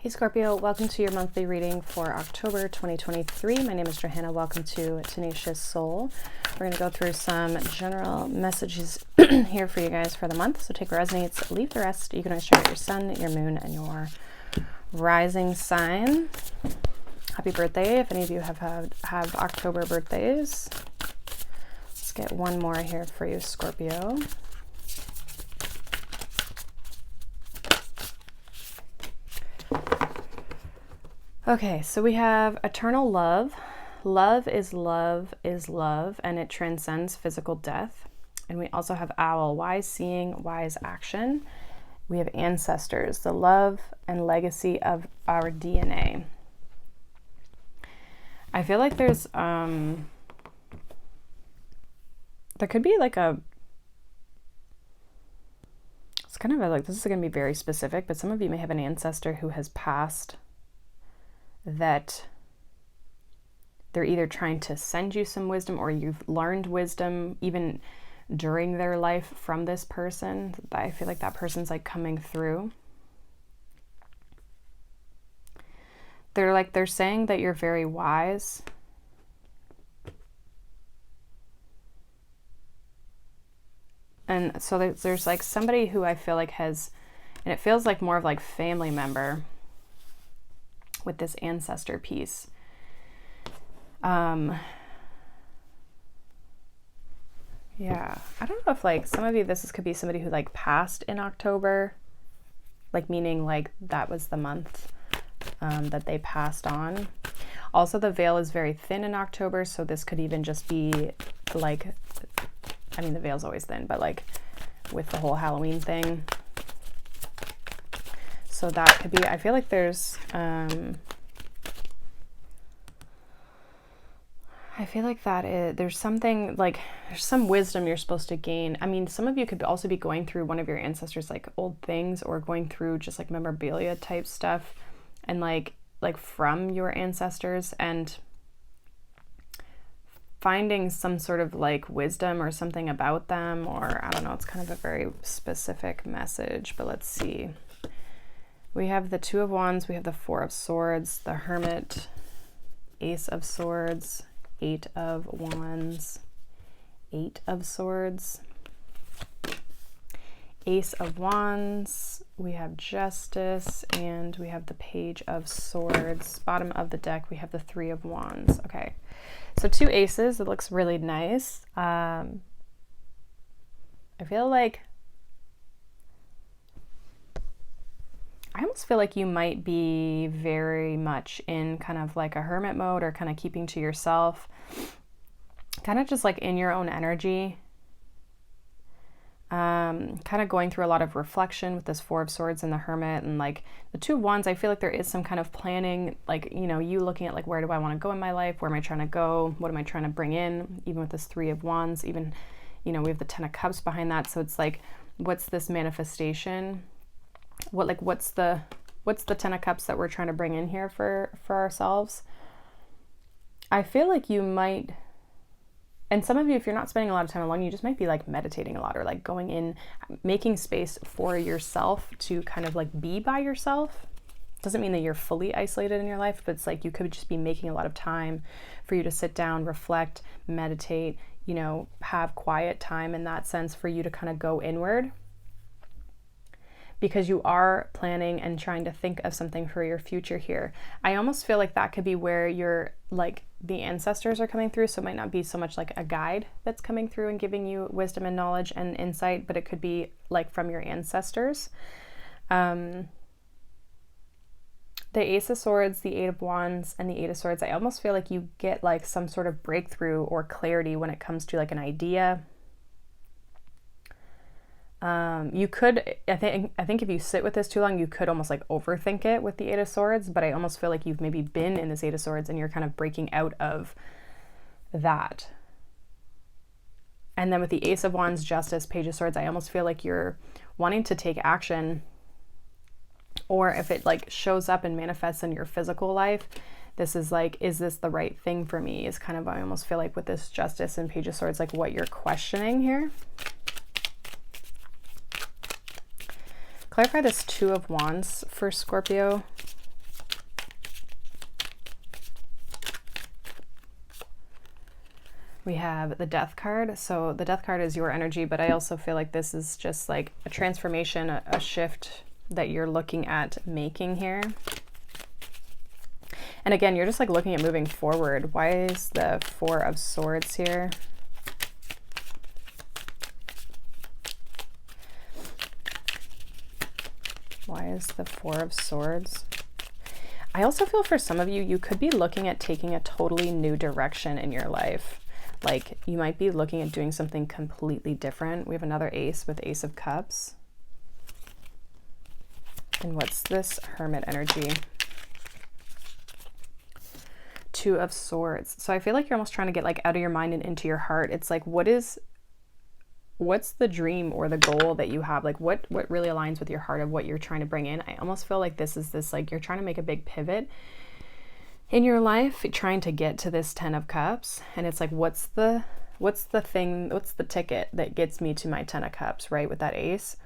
Hey Scorpio, welcome to your monthly reading for October 2023. My name is Johanna. Welcome to Tenacious Soul. We're going to go through some general messages here for you guys for the month. So take what resonates, leave the rest. You can always check out your sun, your moon, and your rising sign. Happy birthday if any of you have October birthdays. Let's get one more here for you, Scorpio. Okay, so we have eternal love. Love is love is love, and it transcends physical death. And we also have owl, wise seeing, wise action. We have ancestors, the love and legacy of our DNA. I feel like there's, there could be like it's kind of like, this is going to be very specific, but some of you may have an ancestor who has passed that they're either trying to send you some wisdom or you've learned wisdom even during their life from this person. I feel like that person's like coming through. They're saying that you're very wise. And so there's like somebody who I feel like has, and it feels like more of like family member with this ancestor piece. Yeah, I don't know if like some of you, could be somebody who like passed in October, like meaning like that was the month that they passed on. Also, the veil is very thin in October, so this could even just be like, I mean, the veil's always thin, but like with the whole Halloween thing. So that could be, I feel like there's, I feel like there's something like, there's some wisdom you're supposed to gain. I mean, some of you could also be going through one of your ancestors, like old things, or going through just like memorabilia type stuff and like from your ancestors and finding some sort of like wisdom or something about them, or I don't know, it's kind of a very specific message, but let's see. We have the Two of Wands, we have the Four of Swords, the Hermit, Ace of Swords, Eight of Wands, Eight of Swords, Ace of Wands, we have Justice, and we have the Page of Swords. Bottom of the deck, we have the Three of Wands. Okay, so two aces, it looks really nice. I feel like I almost feel like you might be very much in kind of like a hermit mode, or kind of keeping to yourself, kind of just like in your own energy, kind of going through a lot of reflection with this Four of Swords and the Hermit, and like the Two of Wands. I feel like there is some kind of planning, like, you know, you looking at like, where do I want to go in my life? Where am I trying to go? What am I trying to bring in? Even with this Three of Wands, even, you know, we have the Ten of Cups behind that. So it's like, what's this manifestation? What's the Ten of Cups that we're trying to bring in here for ourselves? I feel like you might, and some of you, if you're not spending a lot of time alone, you just might be like meditating a lot, or like going in, making space for yourself to kind of like be by yourself. Doesn't mean that you're fully isolated in your life, but it's like you could just be making a lot of time for you to sit down, reflect, meditate, you know, have quiet time in that sense for you to kind of go inward. Because you are planning and trying to think of something for your future here. I almost feel like that could be where you're like the ancestors are coming through. So it might not be so much like a guide that's coming through and giving you wisdom and knowledge and insight, but it could be like from your ancestors. The Ace of Swords, the Eight of Wands, and the Eight of Swords, I almost feel like you get like some sort of breakthrough or clarity when it comes to like an idea. You could, I think if you sit with this too long, you could almost like overthink it with the Eight of Swords, but I almost feel like you've maybe been in this Eight of Swords and you're kind of breaking out of that. And then with the Ace of Wands, Justice, Page of Swords, I almost feel like you're wanting to take action, or if it like shows up and manifests in your physical life, this is like, is this the right thing for me? Is kind of, I almost feel like with this Justice and Page of Swords, like what you're questioning here. Clarify this Two of Wands for Scorpio. We have the Death card. So the Death card is your energy, but I also feel like this is just like a transformation, a shift that you're looking at making here. And again, you're just like looking at moving forward. Why is the Four of Swords here? Why is the Four of Swords? I also feel for some of you, you could be looking at taking a totally new direction in your life. Like you might be looking at doing something completely different. We have another Ace with Ace of Cups. And what's this Hermit energy? Two of Swords. So I feel like you're almost trying to get like out of your mind and into your heart. It's like, what's the dream or the goal that you have? Like what really aligns with your heart of what you're trying to bring in? I almost feel like this is this, like you're trying to make a big pivot in your life, trying to get to this 10 of Cups. And it's like, what's the thing, what's the ticket that gets me to my 10 of Cups, right? With that Ace.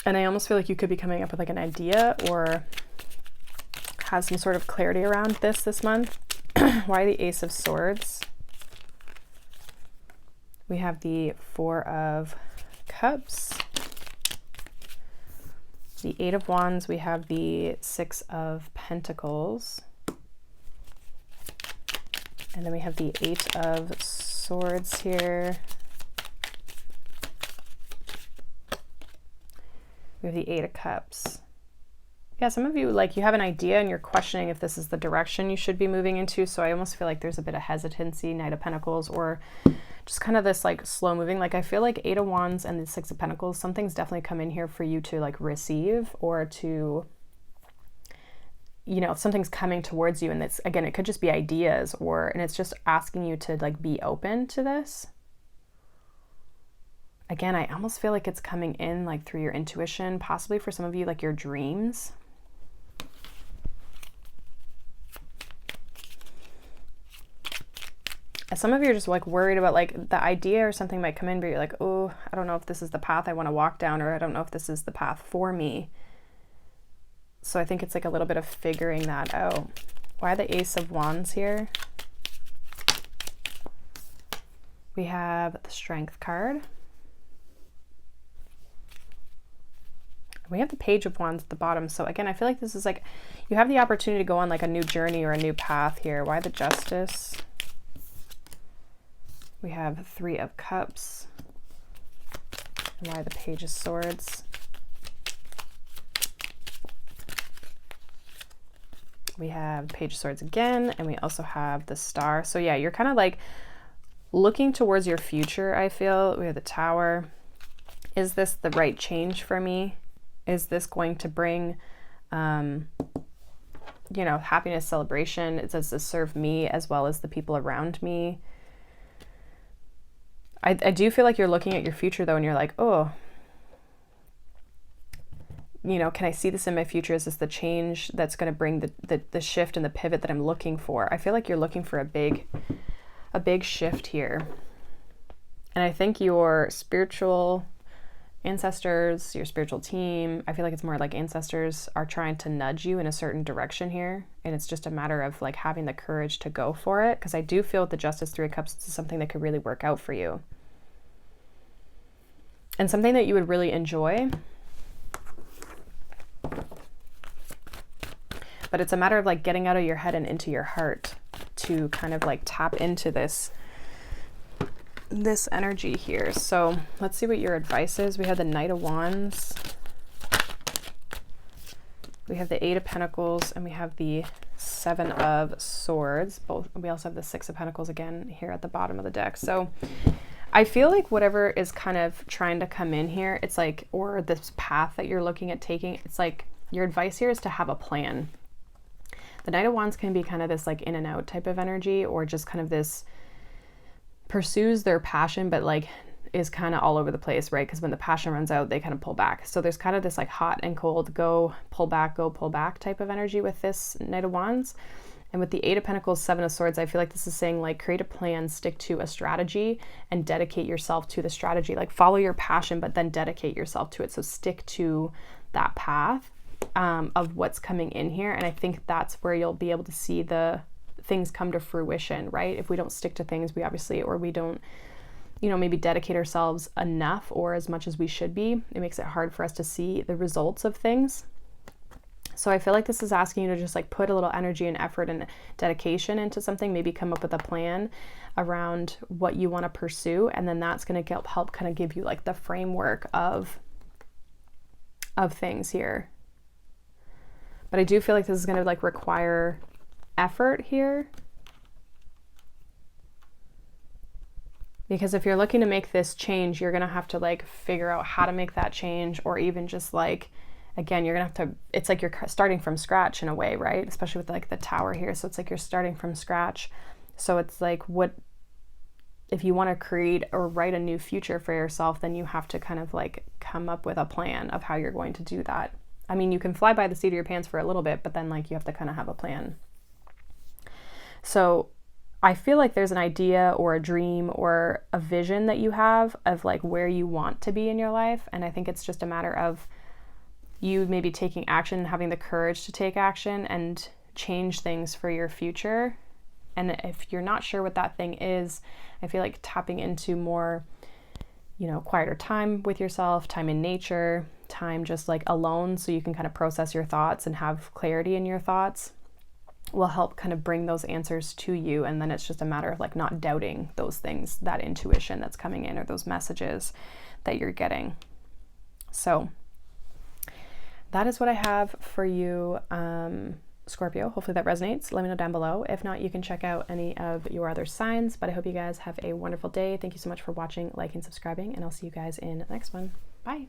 And I almost feel like you could be coming up with like an idea or have some sort of clarity around this month. Why the Ace of Swords? We have the Four of Cups, the Eight of Wands, we have the Six of Pentacles, and then we have the Eight of Swords here. We have the Eight of Cups. Yeah, some of you, like, you have an idea and you're questioning if this is the direction you should be moving into. So I almost feel like there's a bit of hesitancy, Knight of Pentacles, or just kind of this like slow moving. Like I feel like Eight of Wands and the Six of Pentacles, something's definitely come in here for you to like receive, or to, you know, something's coming towards you. And it's, again, it could just be ideas, and it's just asking you to like be open to this. Again, I almost feel like it's coming in like through your intuition, possibly for some of you, like your dreams. Some of you are just like worried about like the idea or something might come in, but you're like, oh, I don't know if this is the path I want to walk down, or I don't know if this is the path for me. So I think it's like a little bit of figuring that out. Why the Ace of Wands here? We have the Strength card. We have the Page of Wands at the bottom. So again, I feel like this is like, you have the opportunity to go on like a new journey or a new path here. Why the Justice? We have Three of Cups. And why the Page of Swords? We have Page of Swords again, and we also have the Star. So yeah, you're kind of like looking towards your future, I feel. We have the Tower. Is this the right change for me? Is this going to bring, you know, happiness, celebration? Does this serve me as well as the people around me? I do feel like you're looking at your future though, and you're like, oh, you know, can I see this in my future? Is this the change that's going to bring the shift and the pivot that I'm looking for? I feel like you're looking for a big shift here. And I think your spiritual ancestors, your spiritual team, I feel like it's more like ancestors are trying to nudge you in a certain direction here. And it's just a matter of like having the courage to go for it. Because I do feel with the Justice, Three of Cups, it's something that could really work out for you. And something that you would really enjoy. But it's a matter of like getting out of your head and into your heart to kind of like tap into this energy here. So let's see what your advice is. We have the Knight of Wands. We have the Eight of Pentacles, and we have the Seven of Swords. Both. We also have the Six of Pentacles again here at the bottom of the deck. So I feel like whatever is kind of trying to come in here, it's like, or this path that you're looking at taking, it's like your advice here is to have a plan. The Knight of Wands can be kind of this like in and out type of energy, or just kind of this pursues their passion, but like is kind of all over the place, right? Because when the passion runs out, they kind of pull back. So there's kind of this like hot and cold, go pull back type of energy with this Knight of Wands. And with the Eight of Pentacles, Seven of Swords, I feel like this is saying like create a plan, stick to a strategy, and dedicate yourself to the strategy. Like follow your passion, but then dedicate yourself to it. So stick to that path of what's coming in here. And I think that's where you'll be able to see the things come to fruition, right? If we don't stick to things, we obviously, or we don't, maybe dedicate ourselves enough or as much as we should be, it makes it hard for us to see the results of things. So I feel like this is asking you to just like put a little energy and effort and dedication into something, maybe come up with a plan around what you want to pursue. And then that's going to help kind of give you like the framework of things here. But I do feel like this is going to like require effort here. Because if you're looking to make this change, you're going to have to like figure out how to make that change, or even just like, again, you're going to have to, it's like you're starting from scratch in a way, right? Especially with like the tower here. So it's like you're starting from scratch. So it's like, what, if you want to create or write a new future for yourself, then you have to kind of like come up with a plan of how you're going to do that. I mean, you can fly by the seat of your pants for a little bit, but then like you have to kind of have a plan. So I feel like there's an idea or a dream or a vision that you have of like where you want to be in your life. And I think it's just a matter of you maybe taking action, having the courage to take action and change things for your future. And if you're not sure what that thing is, I feel like tapping into more, quieter time with yourself, time in nature, time just like alone so you can kind of process your thoughts and have clarity in your thoughts will help kind of bring those answers to you. And then it's just a matter of like not doubting those things, that intuition that's coming in or those messages that you're getting. So that is what I have for you, Scorpio. Hopefully that resonates. Let me know down below. If not, you can check out any of your other signs, but I hope you guys have a wonderful day. Thank you so much for watching, liking, subscribing, and I'll see you guys in the next one. Bye.